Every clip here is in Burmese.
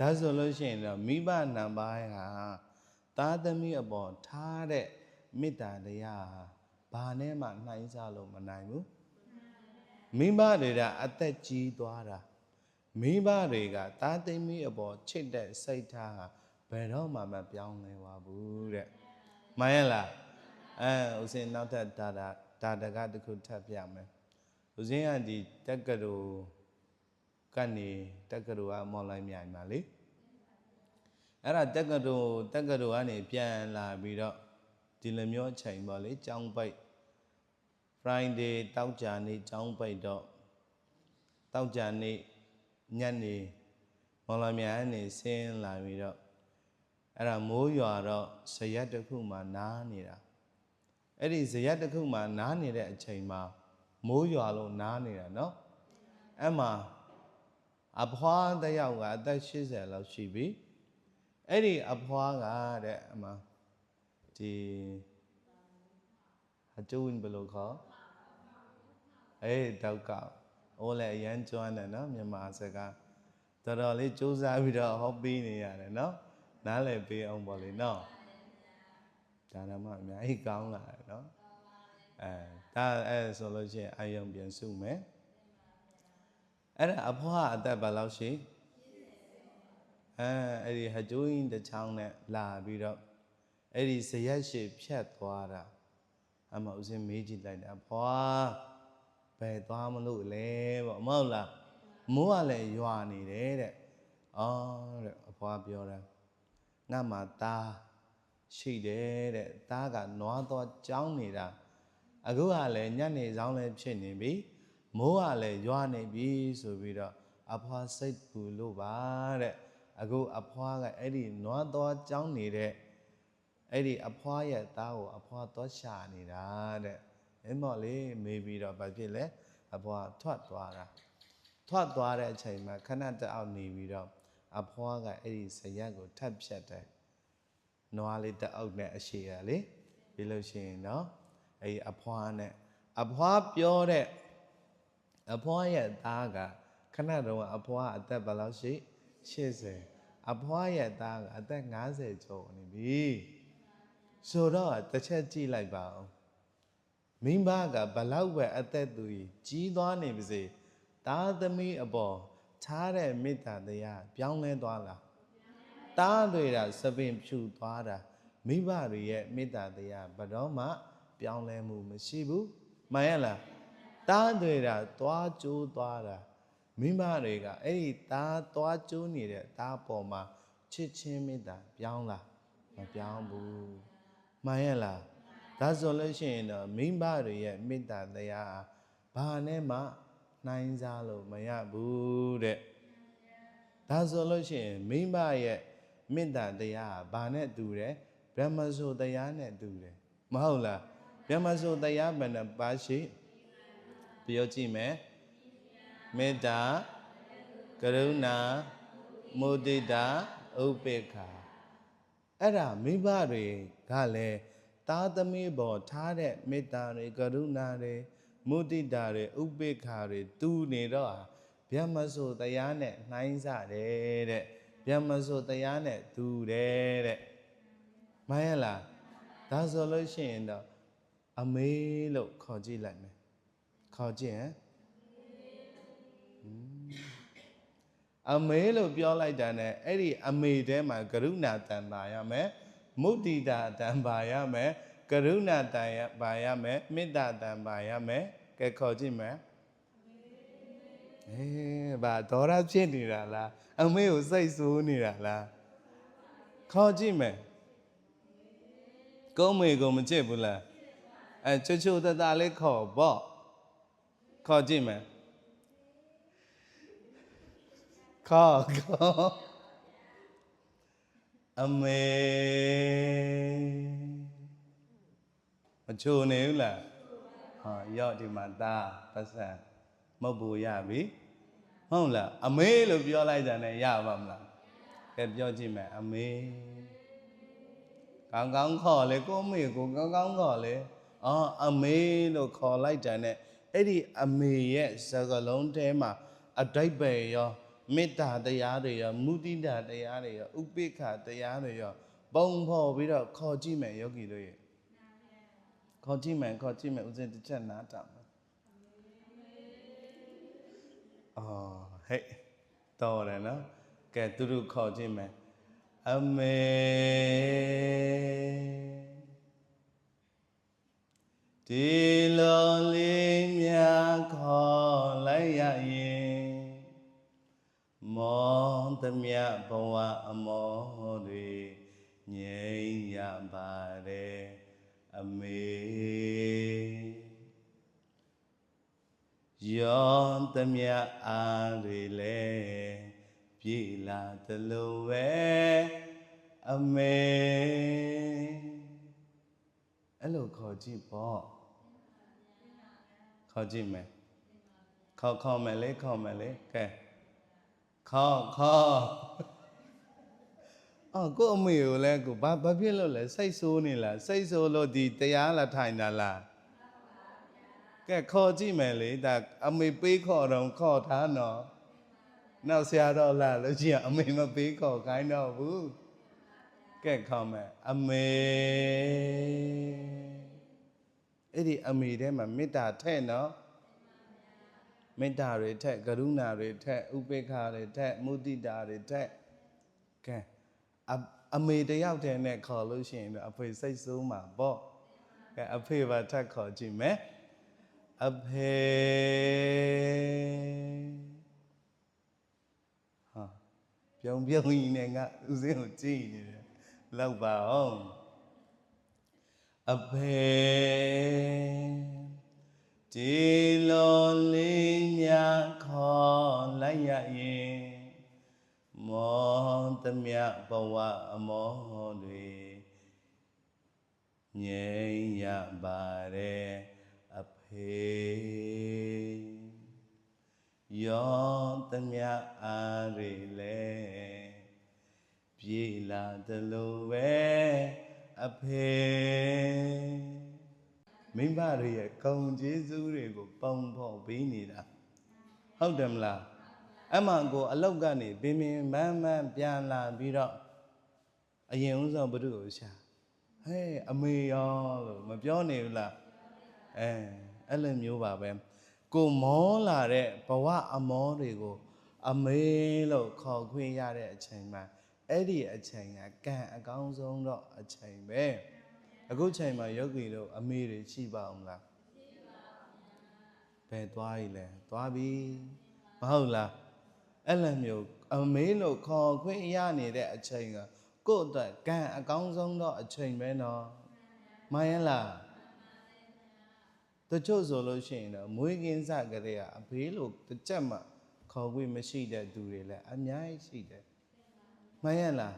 ဒါဆိုလို့ရှိရင်တော့မိဘနံပါတ်ဟာသားသမီးအပေါ်ထားတဲ့မေတ္တာတရားဘာနဲ့မှနှိုင်းစားလို့မနိုင်ဘူးမိဘတွေကအသက်ကြီးသွားတာမိဘတွေကသားသမီးအပေါ်ချစ်တဲ့စိတ်ထားဟာဘယ်တော့မှမပြောင်းလဲပါဘူးတဲ့မှန်ရဲ့လားဦးစင်းနောက်ထပ်ဒါတကတစ်ခုထပ်ပြမယ်ဦးစင်းကဒီတက္ကသိုလ်ကနေတက္ကသိုလ်ကမော်လိုက်မြိုင်ပါလေအဲ့ဒါတက္ကသိုလ်ကနေပြန်လာပြီးတော့ဒီလိုမျိုးအချိန်ပေါ့လေကျောင်းပိတ် Friday တောက်ကြနေ့ကျောင်းပိတ်တော့တောက်ကြနေ့ညနေမော်လိုက်မြိုင်ကနေဆင်းလာပြီးတော့အဲ့ဒါမိုးရွာတော့ဇရက်တစ်ခုမှနားနေတာအဲ့ဒီဇရက်တစ်ခုမှနားနေတဲ့အချိန်မှာမိုးရွာလို့နားနေတာနော်အဲ့မှာအဖွားတစ်ယောက်ကအသက်80လောက်ရှိပြီအဲ့ဒီအဖွားကတဲ့အမဒီအကျိုးဝင်ဘယ်လိုခေါ်တောက်ကအိုးလည်းအရန်ကျွမ်းတယ်နော်မြန်မာစကားတော်တော်လေးစူးစမ်းပြီးတော့ဟောပေးနေရတယ်နော်နားလည်ပေးအောင်ပေါ့လေနော်ဒါမှအများကြီးကောင်းလာတယ်နော်ဒါဆိုလို့ရှိရင်အာယုံပြန်စုမယ်အဲ့ဒါအဖွားအသက်ဘယ်လောက်ရှိအဲ့ဒီဟကျိုးင်းတစ်ချောင်းနဲ့လာပြီးတော့အဲ့ဒီဇရက်ရှိဖြတ်သွားတာအမဦးစင်းမေးကြည့်လိုက်တယ်အဖွားဘယ်သွားမလို့လဲပေါ့မဟုတ်လားမိုးကလည်းရွာနေတယ်တဲ့အဖွားပြောတယ်ငါမှသားရှိတယ်တဲ့သားကနွားသွားကြောင်းနေတာအခုကလည်းညနေဆောင်လည်းဖြစ်နေပြီမိုးကလည်းရွာနေပြီဆိုပြီးတော့အဖွားစိတ်ပူလို့ပါတဲ့အခုအဖွားကအဲ့ဒီနွားသွားကြောင်းနေတဲ့အဲ့ဒီအဖွားရဲ့သားကိုအဖွားသွားရှာနေတာတဲ့အဲ့မော်လေးမေးပြီးတော့ဘာဖြစ်လဲအဖွားထွက်သွားတဲ့အချိန်မှာခဏတအောက်နေပြီးတော့အဖွားကအဲ့ဒီဇရက်ကိုထပ်ဖြတ်တယ်နွားလေးတအောက်နဲ့အရှိရလေပြီးလို့ရှိရင်နော်အဲ့ဒီအဖွားနဲ့အဖွားပြောတဲ့အဖွားရဲ့သားကခဏတုန်းကအဖွားအသက်ဘယ်လောက်ရှိ80အဖွားရဲ့သားကအသက်50ကျော်နေပြီဆိုတော့တစ်ချက်ကြည့်လိုက်ပါဦးမိဘကဘလောက်ပဲအသက်သူကြီးသွားနေပါစေသားသမီးအပေါ်ထားတဲ့မေတ္တာတရားပြောင်းလဲသွားလားသားတွေကစပင်ဖြူသွားတာမိဘတွေရဲ့မေတ္တာတရားဘယ်တော့မှပြောင်းလဲမှုမရှိဘူးမှန်ရဲ့လားသားတွေကသွားကျိုးသွားတာမိဘတွေကအဲ့ဒီသားသွားကျိုးနေတဲ့သားပေါ်မှာချစ်ချင်းမေတ္တာပြောင်းလားမပြောင်းဘူးမှန်ရဲ့လားဒါဆိုလို့ရှိရင်တော့မိဘတွေရဲ့မေတ္တာတရားဘာနဲ့မှနှိုင်းစားလို့မရဘူးတဲ့ဒါဆိုလို့ရှိရင်မိဘရဲ့မေတ္တာတရားဘာနဲ့တူတယ်ဗြဟ္မစိုတရားနဲ့တူတယ်မဟုတ်လားဗြဟ္မစိုတရားဘယ်နှပါရှိပြောကြည့်မယ်မေတ္တာကရုဏာမုဒိတာဥပေက္ခာအဲ့ဒါမိဘတွေကလည်းသားသမီးပေါ်ထားတဲ့မေတ္တာတွေကရုဏာတွေမုဒိတာတွေဥပေက္ခာတွေတူနေတော့ဗြဟ္မစိုတရားနဲ့နှိုင်းစားတယ်တဲ့ဗြဟ္မစိုတရားနဲ့တူတယ်တဲ့မှန်ရဲ့လားဒါဆိုလို့ရှိရင်တော့အမေလို့ခေါ်ကြည့်လိုက်မယ်ခေါ်ကြည့်အမေလို့ပြောလိုက်တာ ਨੇ အဲ့ဒီအမေထဲမှာကရုဏာတန်ပါရမယ်မုဒိတာတန်ပါရမယ်ကရုဏာတန်ပါရမယ်မေတ္တာတန်ပါရမယ်ကဲခေါ်ကြည့်မယ်ဘာဒေါရဖြစ်နေတာလားအမေကိုစိတ်ဆိုးနေတာလားခေါ်ကြည့်မယ်ကိုမေကိုမချစ်ဘူးလားချိုချိုတတလေးခေါ်ပေါ့ခေါ်ကြည့်မယ်ခေါ်အမေမချိုနေဘူးလားဟာရောက်ဒီမှာသားပတ်စံမဟုတ်ဘူးရပြီဟုတ်လားအမေလို့ပြောလိုက်တာနဲ့ရပါမလားကဲပြောကြည့်မယ်အမေကောင်းကောင်းခေါ်လေကိုမေကိုကောင်းကောင်းခေါ်လေအမေလို့ခေါ်လိုက်တာနဲ့အဲ့ဒီအမေရဲ့စကားလုံးထဲမှာအတိတ်ပဲရော မေတ္တာတရားတွေရောမုဒိတာတရားတွေရောဥပိ္ပခတရားတွေရောပုံဖော်ပြီးတော့ခေါ်ကြည့်မယ်ယောဂီတို့ရဲ့ခေါ်ကြည့်မယ်ဥစဉ်တစ်ချက်နားထောင်မယ်အော်ဟဲ့တော်တယ်နော်ကဲသူတို့ခေါ်ကြည့်မယ်အမေဒီလိုလေးများခေါ်လိုက်ရရင်မောသမျှဘဝအမောတွေငြိမ်းရပါတယ်အမေယောသမျှအားတွေလဲပြေလာသလိုပဲအမေအဲ့လိုခေါ်ကြည့်ပေါ့ခေါ်ကြည့်မယ်ခေါ်မယ်လေကဲခေါ်အော်ကိုအမေကိုလဲကိုဘာဖြစ်လို့လဲစိတ်ဆိုးနေလားစိတ်ဆိုးလို့ဒီတရားလာထိုင်တာလားကဲခေါ်ကြည့်မယ်လေဒါအမေပေးခေါ်တော့ခေါ်ထားနော်နောက်ဆရာတော်လာလို့ရှိရင်အမေမပေးခေါ်ခိုင်းတော့ဘူးကဲခေါ်မယ်အမေအဲ့ဒီအမေထဲမှာမေတ္တာထည့်နော်မေတ္တာတွေထက်ကရုဏာတွေထက်ဥပေက္ခတွေထက်မုဒိတာတွေထက်ကဲအမေတယောက်တည်းနဲ့ခေါ်လို့ရှိရင်တော့အဖေစိတ်ဆိုးမှာပေါ့ကဲအဖေပါထက်ခေါ်ကြည့်မယ်အဖေဟာပြုံးကြီးနဲ့ငါဥစဉ်ကိုကြည့်နေတယ်လောက်ပါအောင်အဖေဒီလိုလေးများခေါ်လိုက်ရရင်မောသမျှဘဝအမောတွေငြိမ်းရပါတယ်အဖေယောသမျှအားတွေလဲပြေလာသလိုပဲအဖေမိဘတွေရဲ့ဂုဏ်ကျေးဇူးတွေကိုပုံဖော်ပေးနေတာဟုတ်တယ်မလားအမှန်ကိုအလောက်ကနေပင်ပန်းပြန်လာပြီးတော့အရင်ဦးဆုံးဘုသူ့ကိုရှာဟဲ့အမေရောလို့မပြောနေဘူးလားအဲ့လိုမျိုးပါပဲကိုမောလာတဲ့ဘဝအမောတွေကိုအမေလို့ခေါ်ခွင့်ရတဲ့အချိန်မှာအဲ့ဒီအချိန်ကကံအကောင်းဆုံးတော့အချိန်ပဲအခုချိန်မှာယောဂီတို့အမေတွေရှိပါအောင်လားရှိပါဘူးဘယ်သွားရည်လဲသွားပြီမဟုတ်လားအဲ့လိုမျိုးအမေလို့ခေါ်ခွင့်ရနေတဲ့အချိန်ကကိုယ့်အတွက်ကံအကောင်းဆုံးတော့အချိန်ပဲနော်မှန်ရဲ့လားတချို့ဆိုလို့ရှိရင်တော့မွေးကင်းစကလေးကအဖေလို့တစ်ချက်မှခေါ်ခွင့်မရှိတဲ့သူတွေလည်းအများကြီးရှိတယ်မှန်ရဲ့လား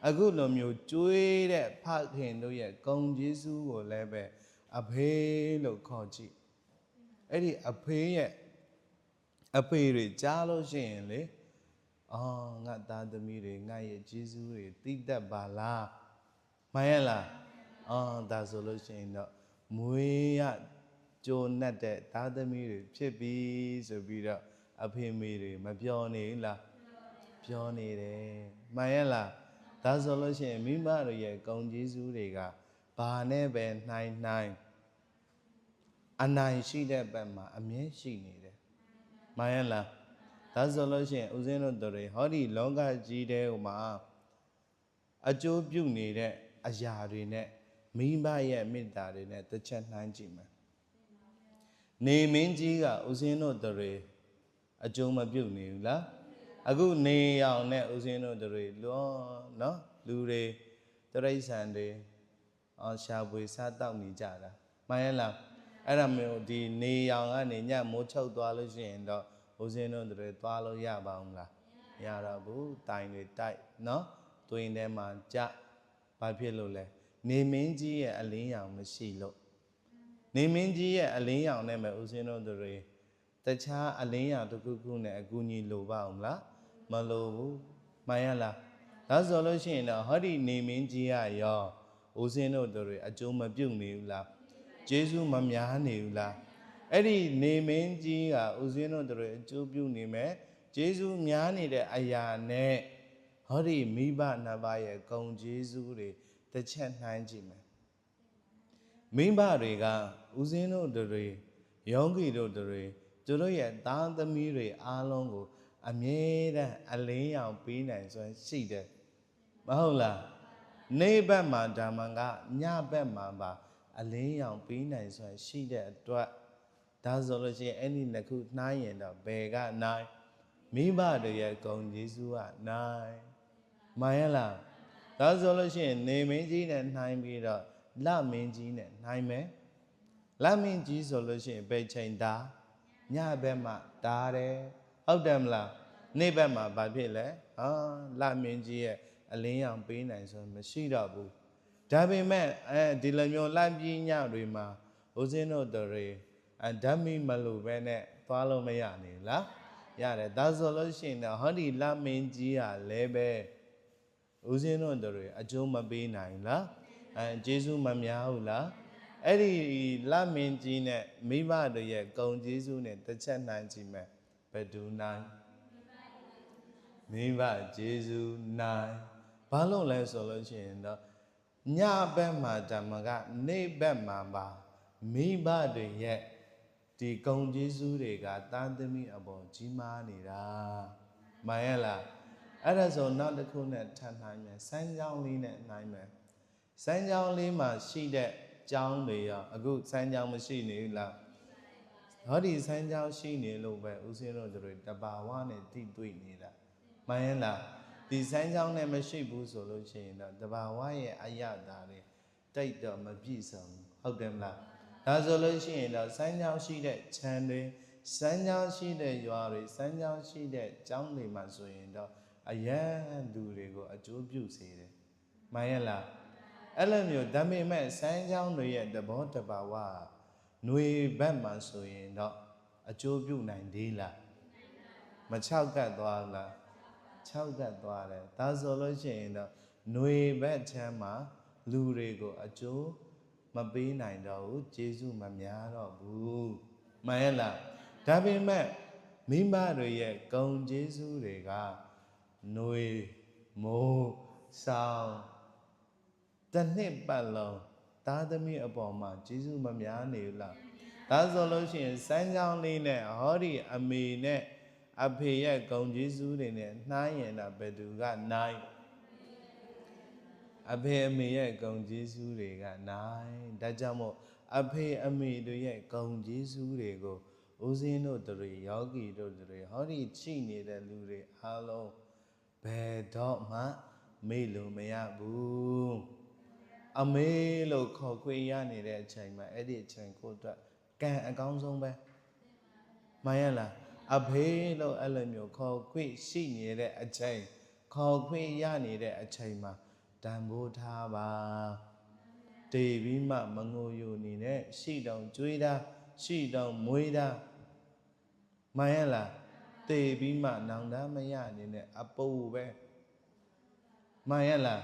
အခုလိုမျိုးကျွေးတဲ့ဖခင်တို့ရဲ့ဂုဏ်ကျေးဇူးကိုလည်းပဲအဖေလို့ခေါ်ကြည့်အဲ့ဒီအဖေရဲ့အဖေတွေကြားလို့ရှိရင်လေအော်ငါသားသမီးတွေငါရဲ့ကျေးဇူးတွေသိတတ်ပါလားမှန်ရဲ့လားအော်ဒါဆိုလို့ရှိရင်တော့မွေးရကြိုးနှက်တဲ့သားသမီးတွေဖြစ်ပြီဆိုပြီးတော့အဖေမေတွေမပြောနေလားပြောနေတယ်မှန်ရဲ့လားဒါဆိုလို့ရှိရင်မိဘတို့ရဲ့ဂုဏ်ကျေးဇူးတွေကဘာနဲ့ပဲနှိုင်းအနိုင်ရှိတဲ့ဘက်မှာအမြဲရှိနေတယ်မှန်ရဲ့လားဒါဆိုလို့ရှိရင်ဦးဇင်းတို့တို့တွေဟောဒီလောကကြီးထဲမှာအကျိုးပြုနေတဲ့အရာတွေနဲ့မိဘရဲ့မေတ္တာတွေနဲ့တစ်ချက်နှိုင်းကြည့်မယ်နေမင်းကြီးကဦးဇင်းတို့တို့တွေအကျိုးမပြုနေဘူးလားအခုနေအောင်နဲ့ဦးဇင်းတို့တွေလောနော်လူတွေတရိษံတွေရှာဖွေစားတောက်နေကြတာမှန်ရဲ့လားအဲ့ဒါမျိုးဒီနေအောင်ကနေညမိုးချုပ်သွားလို့ရှိရင်တော့ဦးဇင်းတို့တွေသွားလို့ရပါအောင်လားမရတော့ဘူးတိုင်တွေတိုက်နော်တွင်ထဲမှာကြဘာဖြစ်လို့လဲနေမင်းကြီးရဲ့အလင်းရောင်မရှိလို့နေမင်းကြီးရဲ့အလင်းရောင်နဲ့ပဲဦးဇင်းတို့တွေတခြားအလင်းရောင်တစ်ခုခုနဲ့အကူအညီလိုပါအောင်လားမလိုဘူးမှန်ရလားဒါဆိုလို့ရှိရင်တော့ဟောဒီနေမင်းကြီးကရောဦးဇင်းတို့တွေအကျိုးမပြုတ်နေဘူးလားကျေးဇူးမများနေဘူးလားအဲ့ဒီနေမင်းကြီးကဦးဇင်းတို့တွေအကျိုးပြုနေမယ် ကျေးဇူးများနေတဲ့အရာနဲ့ဟောဒီမိဘနှစ်ပါးရဲ့ဂုဏ်ကျေးဇူးတွေတစ်ချက်နှိုင်းကြည့်မယ်မိဘတွေကဦးဇင်းတို့တွေယောဂီတို့တွေသူတို့ရဲ့သားသမီးတွေအားလုံးကိုအမြဲတမ်းအလင်းရောင်ပေးနိုင်စွမ်းရှိတယ်မဟုတ်လားနေဘက်မှာဓမ္မကညဘက်မှာပါအလင်းရောင်ပေးနိုင်စွမ်းရှိတဲ့အတွက်ဒါဆိုလို့ရှိရင်အဲ့ဒီနှစ်ခုနှိုင်းရင်တော့ဘယ်ကနိုင်မိဘတွေရဲ့ဂုဏ်ကျေးဇူးကနိုင်မှန်ရလားဒါဆိုလို့ရှိရင်နေမင်းကြီးနဲ့နှိုင်းပြီးတော့လမင်းကြီးနဲ့နှိုင်းမယ်လမင်းကြီးဆိုလို့ရှိရင်ဘယ်ချိန်တာညဘက်မှာတားတယ်ဟုတ်တယ်မလားနေ့ဘက်မှာဘာဖြစ်လဲလမင်းကြီးရဲ့အလင်းရောင်ပေးနိုင်ဆိုမရှိတော့ဘူးဒါပေမဲ့ဒီလိုမျိုးလပြင်းညတွေမှာဦးဇင်းတို့တွေဓာတ်မိမလို့ပဲနဲ့သွားလို့မရနေလားရတယ်ဒါဆိုလို့ရှိရင်တော့ဟောဒီလမင်းကြီးကလည်းပဲဦးဇင်းတို့တွေအကျိုးမပေးနိုင်လားကျေးဇူးမများဘူးလားအဲ့ဒီလမင်းကြီးနဲ့မိဘတွေရဲ့ဂုဏ်ကျေးဇူးနဲ့တစ်ချက်နိုင်ကြည့်မယ်ဘယ်သူနိုင်မိဘကျေးဇူးနိုင်ဘာလို့လဲဆိုလို့ရှိရင်တော့ညဘက်မှာဓမ္မကနေ့ဘက်မှာပါမိဘတွေရဲ့ဒီဂုဏ်ကျေးဇူးတွေကသားသမီးအပေါ်ကြီးမားနေတာမှန်ရလားအဲ့ဒါဆိုနောက်တစ်ခုနဲ့ထပ်နိုင်မယ်စမ်းကြောင်းလေးနဲ့နိုင်မယ်စမ်းကြောင်းလေးမှာရှိတဲ့ကျောင်းတွေရောအခုစမ်းကြောင်းမရှိနေဘူးလားဟောဒီစမ်းကြောင်းရှိနေလို့ပဲဦးဇင်းတို့တွေတဘာဝနဲ့တိတွေ့နေတာမှန်ရလားဒီစမ်းကြောင်းနဲ့မရှိဘူးဆိုလို့ရှိရင်တော့တဘာဝရဲ့အယတာတွေတိတ်တော့မပြည့်စုံဟုတ်တယ်မလားဒါဆိုလို့ရှိရင်တော့စမ်းကြောင်းရှိတဲ့ခြံတွေစမ်းကြောင်းရှိတဲ့ရွာတွေစမ်းကြောင်းရှိတဲ့ကျောင်းတွေမှာဆိုရင်တော့အယံလူတွေကိုအကျိုးပြုစေတယ်မှန်ရလားအဲ့လိုမျိုးဒါပေမဲ့စမ်းကြောင်းတွေရဲ့သဘောတဘာဝຫນွေဘက်မှာဆိုရင်တော့အကျိုးပြုနိုင်သေးလားမချောက်ကတ်သွားလားချောက်ကတ်သွားတယ်ဒါဆိုလို့ရှိရင်တော့ຫນွေဘက်ချမ်းမှာလူတွေကိုအကျိုးမပေးနိုင်တော့ဘူးကျေးဇူးမများတော့ဘူးမှန်ရလားဒါပေမဲ့မိဘတွေရဲ့ဂုဏ်ကျေးဇူးတွေကຫນွေမိုးဆောင်တစ်နှစ်ပတ်လုံးသားသမီးအပေါ်မှာကျေးဇူးမများနေဘူးလားဒါဆိုလို့ရှိရင်စမ်းကြောင်းလေးနဲ့ဟောဒီအမေနဲ့အဖေရဲ့ဂုဏ်ကျေးဇူးတွေနဲ့နှိုင်းရင်တော့ဘယ်သူကနိုင်အဖေအမေရဲ့ဂုဏ်ကျေးဇူးတွေကနိုင်ဒါကြောင့်မို့အဖေအမေတို့ရဲ့ဂုဏ်ကျေးဇူးတွေကိုဦးဇင်းတို့တွေယောဂီတို့တွေဟောဒီချိနေတဲ့လူတွေအားလုံးဘယ်တော့မှမေ့လို့မရဘူးအမေလို့ခေါ်ခွင့်ရနေတဲ့အချိန်မှာအဲ့ဒီအချိန်ကိုအတွက်ကံအကောင်းဆုံးပဲမှန်ရလားအဖေလို့အဲ့လိုမျိုးခေါ်ခွင့်ရှိနေတဲ့အချိန်ခေါ်ခွင့်ရနေတဲ့အချိန်မှာတန်ဖိုးထားပါတေပြီးမှမငိုယိုနေနဲ့ရှိတောင်ကြွေးတာရှိတောင်မွေးတာမှန်ရလားတေပြီးမှနောင်တမရနေနဲ့အပူပဲမှန်ရလား